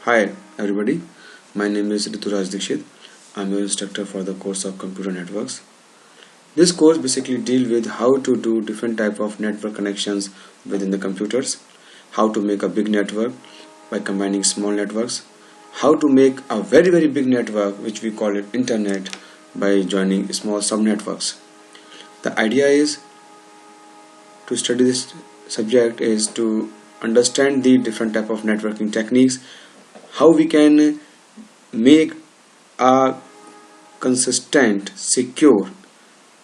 Hi everybody, my name is Rituraj Dikshit. I'm your instructor for the course of Computer Networks. This course basically deals with how to do different type of network connections within the computers, how to make a big network by combining small networks, how to make a very big network which we call it internet by joining small subnetworks. The idea is to study this subject is to understand the different type of networking techniques, how we can make a consistent, secure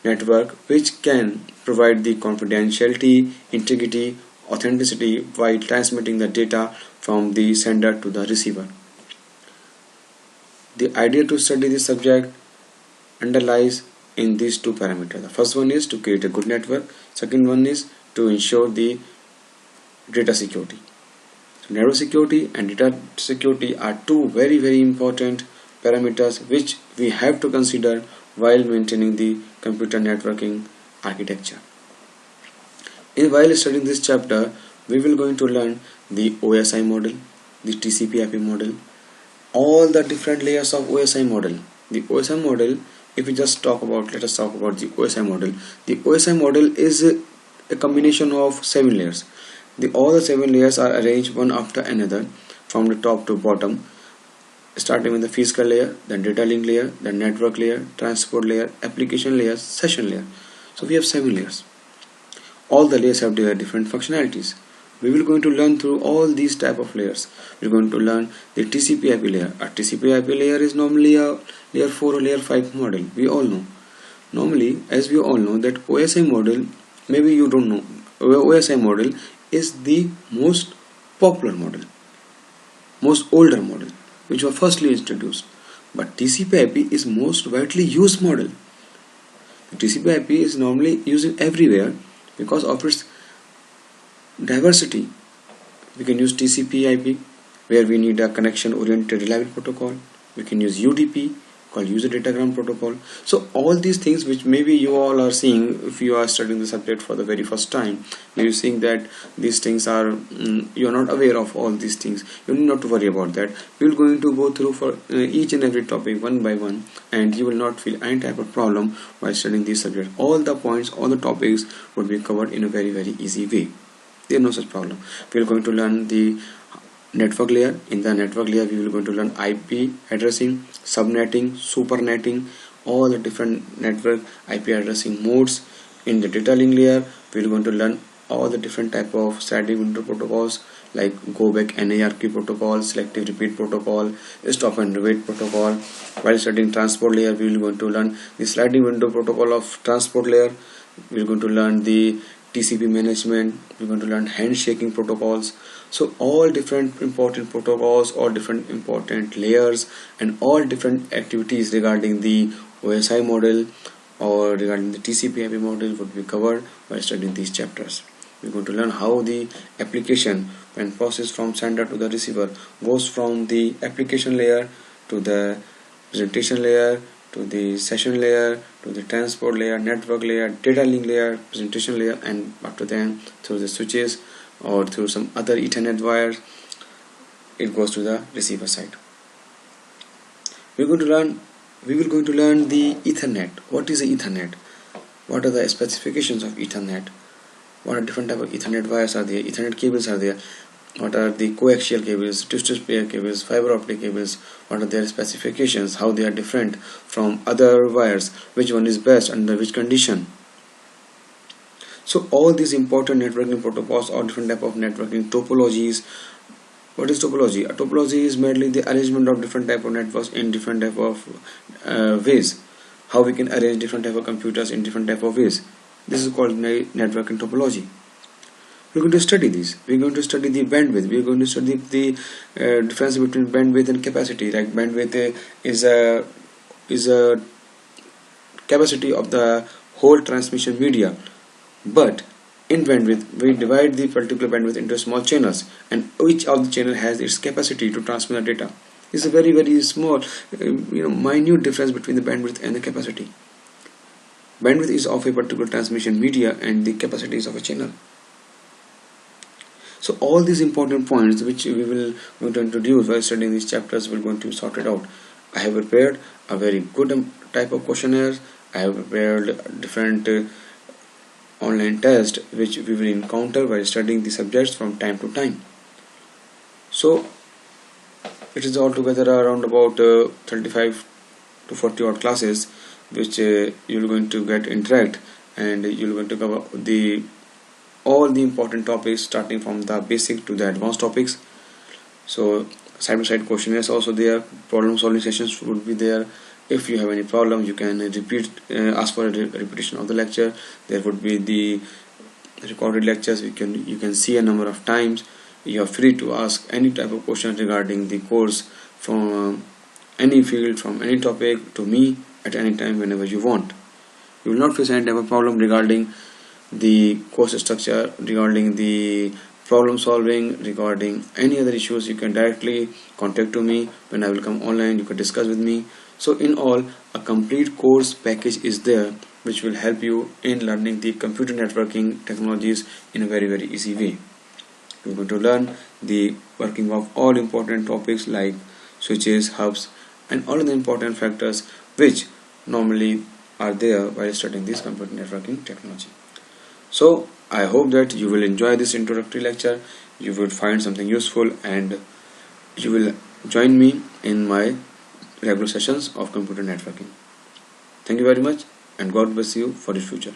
network which can provide the confidentiality, integrity, authenticity while transmitting the data from the sender to the receiver. The idea to study this subject underlies in these two parameters. The first one is to create a good network, second one is to ensure the data security. So network security and data security are two very important parameters which we have to consider while maintaining the computer networking architecture. While studying this chapter, we will going to learn the OSI model, the TCP/IP model, all the different layers of OSI model. The OSI model, if we just talk about, let us talk about the OSI model. The OSI model is a combination of 7 layers. All the 7 layers are arranged one after another from the top to bottom, starting with the physical layer, then data link layer, then network layer, transport layer, application layer, session layer. So we have 7 layers. All the layers have their different functionalities. We will going to learn through all these type of layers. We're going to learn the TCP/IP layer. A TCP/IP layer is normally a layer 4 or layer 5 model. We all know. Normally, as we all know, that OSI model, maybe you don't know, OSI model is the most popular model, most older model, which was firstly introduced. But TCP/IP is most widely used model. TCP/IP is normally used everywhere because of its diversity. We can use TCP/IP where we need a connection oriented reliable protocol. We can use UDP called user datagram protocol. So all these things which maybe you all are seeing if you are studying the subject for the very first time, maybe seeing that these things are you are not aware of all these things, you need not to worry about that. We will going to go through for each and every topic one by one, and you will not feel any type of problem while studying this subject. All the points, all the topics would be covered in a very easy way. There is no such problem. We are going to learn the network layer. In the network layer, we will going to learn IP addressing, subnetting, supernetting, all the different network IP addressing modes. In the data link layer, we are going to learn all the different type of sliding window protocols like go back NARQ protocol, selective repeat protocol, stop and wait protocol. While studying transport layer, we will going to learn the sliding window protocol of transport layer. We are going to learn the TCP management. We're going to learn handshaking protocols. So all different important protocols, all different important layers, and all different activities regarding the OSI model or regarding the TCP/IP model would be covered by studying these chapters. We're going to learn how the application, when processed from sender to the receiver, goes from the application layer to the presentation layer to the session layer to the transport layer, network layer, data link layer, presentation layer, and after that through the switches or through some other Ethernet wires, it goes to the receiver side. We will going to learn the Ethernet. What is the Ethernet? What are the specifications of Ethernet? What are different type of Ethernet wires are there? Ethernet cables are there. What are the coaxial cables, twisted pair cables, fiber optic cables? What are their specifications? How they are different from other wires? Which one is best under which condition? So all these important networking protocols or different type of networking topologies. What is topology? A topology is merely the arrangement of different type of networks in different type of ways. How we can arrange different type of computers in different type of ways. This is called networking topology. We're going to study this. We're going to study the bandwidth. We're going to study the difference between bandwidth and capacity. Like bandwidth is a capacity of the whole transmission media, but in bandwidth we divide the particular bandwidth into small channels, and each of the channel has its capacity to transmit the data. It's a very small, minute difference between the bandwidth and the capacity. Bandwidth is of a particular transmission media, and the capacity is of a channel. So all these important points which we will going to introduce while studying these chapters, we're going to sort it out. I have prepared a very good type of questionnaires. I have prepared different online tests which we will encounter while studying the subjects from time to time. So it is altogether around about 35 to 40 odd classes which you're going to get interact, and you're going to cover all the important topics starting from the basic to the advanced topics. So side by side questionnaires also there, problem solving sessions would be there. If you have any problem, you can ask for a repetition of the lecture. There would be the recorded lectures, you can see a number of times. You are free to ask any type of question regarding the course from any field, from any topic to me at any time whenever you want. You will not face any type of problem regarding the course structure, regarding the problem solving, regarding any other issues. You can directly contact to me when I will come online. You can discuss with me. So in all, a complete course package is there which will help you in learning the computer networking technologies in a very easy way. You're going to learn the working of all important topics like switches, hubs, and all of the important factors which normally are there while studying this computer networking technology. So I hope that you will enjoy this introductory lecture, you will find something useful, and you will join me in my regular sessions of computer networking. Thank you very much, and God bless you for the future.